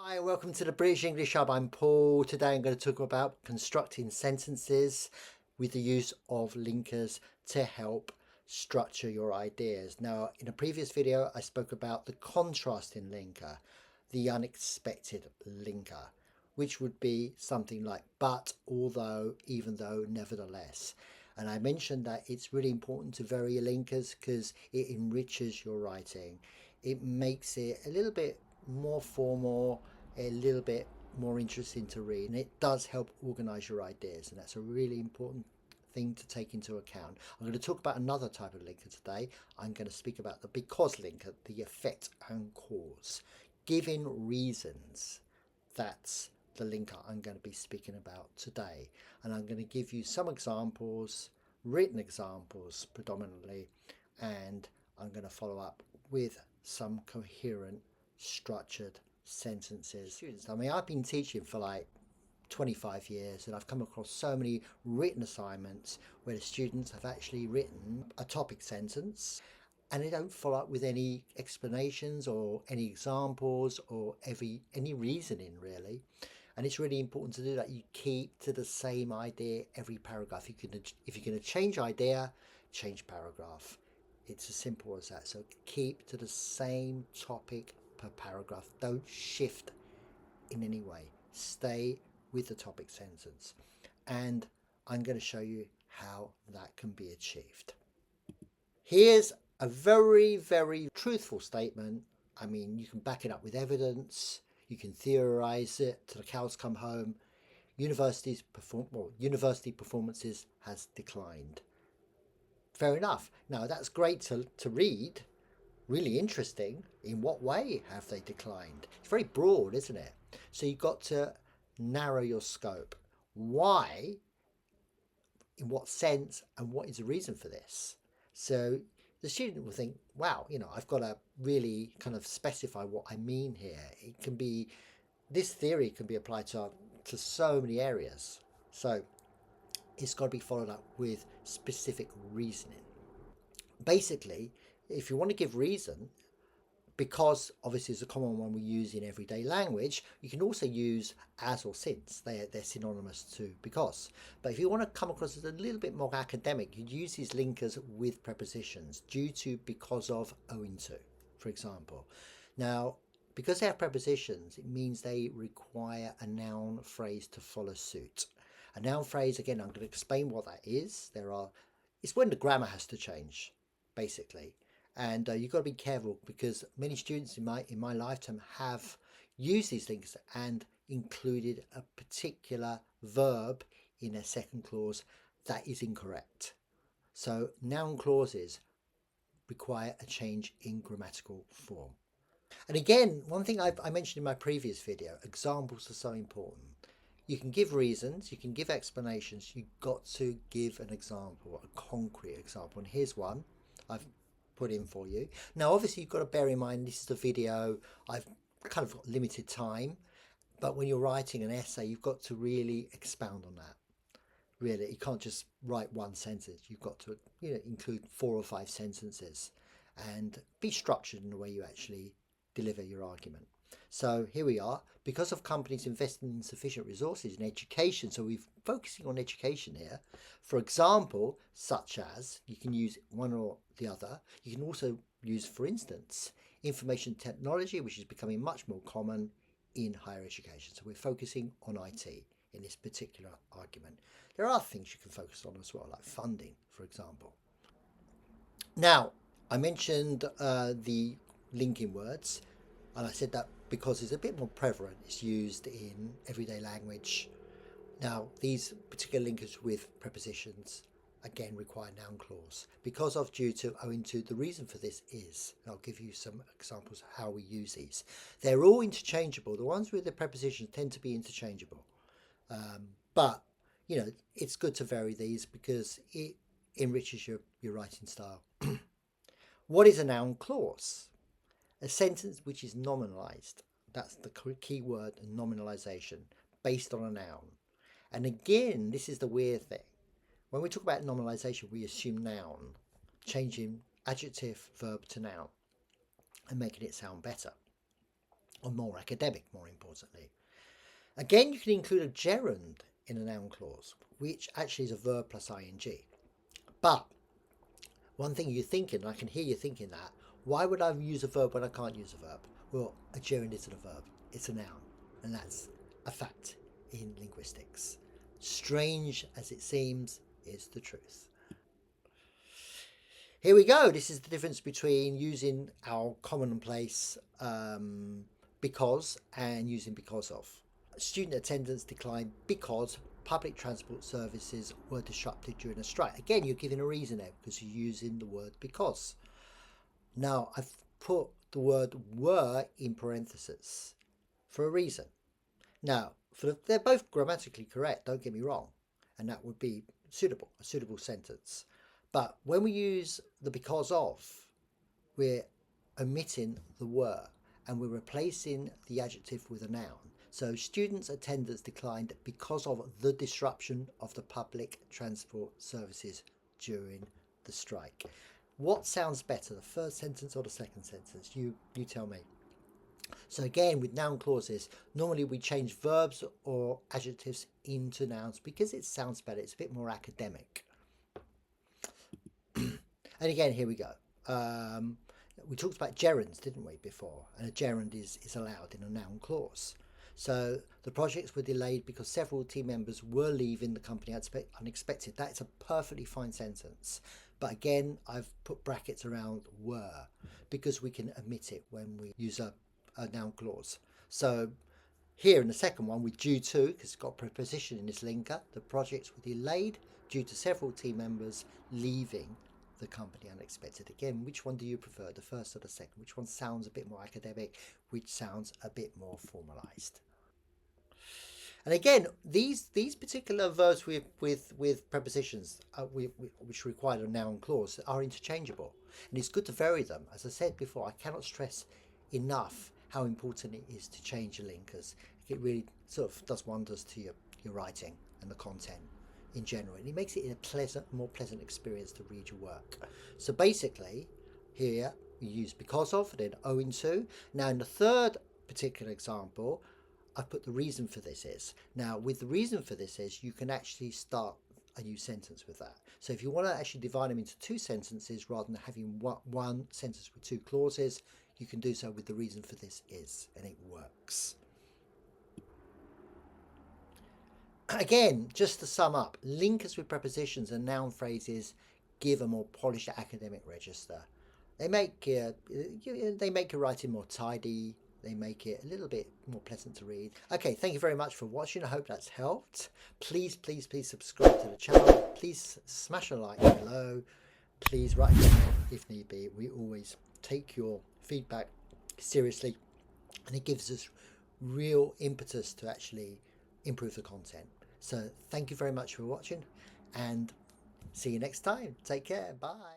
Hi, welcome to the British English Hub. I'm Paul. Today I'm going to talk about constructing sentences with the use of linkers to help structure your ideas. Now, in a previous video, I spoke about the contrasting linker, the unexpected linker, which would be something like but, although, even though, nevertheless. And I mentioned that it's really important to vary your linkers because it enriches your writing. It makes it a little bit more formal, a little bit more interesting to read, and it does help organize your ideas, and that's a really important thing to take into account. I'm going to talk about another type of linker today. I'm going to speak about the because linker, the effect and cause. Giving reasons, that's the linker I'm going to be speaking about today, and I'm going to give you some examples, written examples predominantly, and I'm going to follow up with some coherent structured sentences. I mean, I've been teaching for like 25 years and I've come across so many written assignments where the students have actually written a topic sentence and they don't follow up with any explanations or any examples or any reasoning really. And it's really important to do that. You keep to the same idea every paragraph. If you're going to change idea, change paragraph. It's as simple as that. So keep to the same topic per paragraph. Don't shift in any way. Stay with the topic sentence. And I'm going to show you how that can be achieved. Here's a very, very truthful statement. I mean, you can back it up with evidence. You can theorize it till the cows come home. University performances has declined. Fair enough. Now, that's great to read. Really interesting. In what way have they declined? It's very broad, isn't it? So you've got to narrow your scope. Why? In what sense? And what is the reason for this? So the student will think, wow, I've got to really kind of specify what I mean here. This theory can be applied to so many areas. So it's got to be followed up with specific reasoning. Basically, if you want to give reason, because obviously it's a common one we use in everyday language, you can also use as or since. They're synonymous to because. But if you want to come across as a little bit more academic, you'd use these linkers with prepositions. Due to, because of, owing to, for example. Now, because they have prepositions, it means they require a noun phrase to follow suit. A noun phrase, again, I'm going to explain what that is. It's when the grammar has to change, basically. And you've got to be careful because many students in my lifetime have used these links and included a particular verb in their second clause that is incorrect. So noun clauses require a change in grammatical form. And again, one thing I mentioned in my previous video, examples are so important. You can give reasons, you can give explanations, you've got to give an example, a concrete example. And here's one I've put in for you. Now, obviously, you've got to bear in mind this is a video. I've kind of got limited time, but when you're writing an essay, you've got to really expound on that. Really, you can't just write one sentence. You've got to include 4 or 5 sentences and be structured in the way you actually deliver your argument. So here we are. Because of companies investing in sufficient resources in education, so we're focusing on education here. For example, such as, you can use one or the other. You can also use, for instance, information technology, which is becoming much more common in higher education. So we're focusing on IT in this particular argument. There are things you can focus on as well, like funding, for example. Now, I mentioned the linking words, and I said that because it's a bit more prevalent. It's used in everyday language. Now, these particular linkers with prepositions, again, require noun clause. Because of, due to, owing to, the reason for this is, and I'll give you some examples of how we use these. They're all interchangeable. The ones with the prepositions tend to be interchangeable. But, it's good to vary these because it enriches your writing style. What is a noun clause? A sentence which is nominalized. That's the key word, nominalization, based on a noun. And again, this is the weird thing. When we talk about nominalization, we assume noun, changing adjective, verb to noun, and making it sound better. or more academic, more importantly. Again, you can include a gerund in a noun clause, which actually is a verb plus ing. But one thing you're thinking, and I can hear you thinking that, why would I use a verb when I can't use a verb? Well, a gerund isn't a verb, it's a noun, and that's a fact in linguistics. Strange as it seems, is the truth. Here we go. This is the difference between using our commonplace because and using because of. Student attendance declined because public transport services were disrupted during a strike. Again, you're giving a reason there because you're using the word because. Now, I've put the word were in parentheses for a reason. Now, they're both grammatically correct, don't get me wrong, and that would be suitable, a suitable sentence. But when we use the because of, we're omitting the were and we're replacing the adjective with a noun. So students' attendance declined because of the disruption of the public transport services during the strike. What sounds better, the first sentence or the second sentence? You tell me. So again, with noun clauses, normally we change verbs or adjectives into nouns because it sounds better. It's a bit more academic. And again, here we go. We talked about gerunds, didn't we, before? And a gerund is allowed in a noun clause. So the projects were delayed because several team members were leaving the company unexpected. That's a perfectly fine sentence. But again, I've put brackets around were because we can omit it when we use a noun clause. So here in the second one, with due to, because it's got a preposition in this linker, the projects were delayed due to several team members leaving the company unexpected. Again, which one do you prefer, the first or the second? Which one sounds a bit more academic? Which sounds a bit more formalized? And again, these particular verbs with prepositions which require a noun clause are interchangeable, and it's good to vary them. As I said before, I cannot stress enough how important it is to change your linkers. It really sort of does wonders to your writing and the content in general, and it makes it a more pleasant experience to read your work. So basically, here we use because of, and then owing to. Now in the third particular example, I put the reason for this is. Now with the reason for this is, you can actually start a new sentence with that. So if you want to actually divide them into two sentences rather than having one sentence with two clauses, you can do so with the reason for this is, and it works. Again, just to sum up, linkers with prepositions and noun phrases give a more polished academic register. They make your writing more tidy. They make it a little bit more pleasant to read. Okay, thank you very much for watching. I hope that's helped. Please subscribe to the channel. Please smash a like below. Please write a comment if need be. We always take your feedback seriously, and it gives us real impetus to actually improve the content. So thank you very much for watching, and see you next time. Take care. Bye.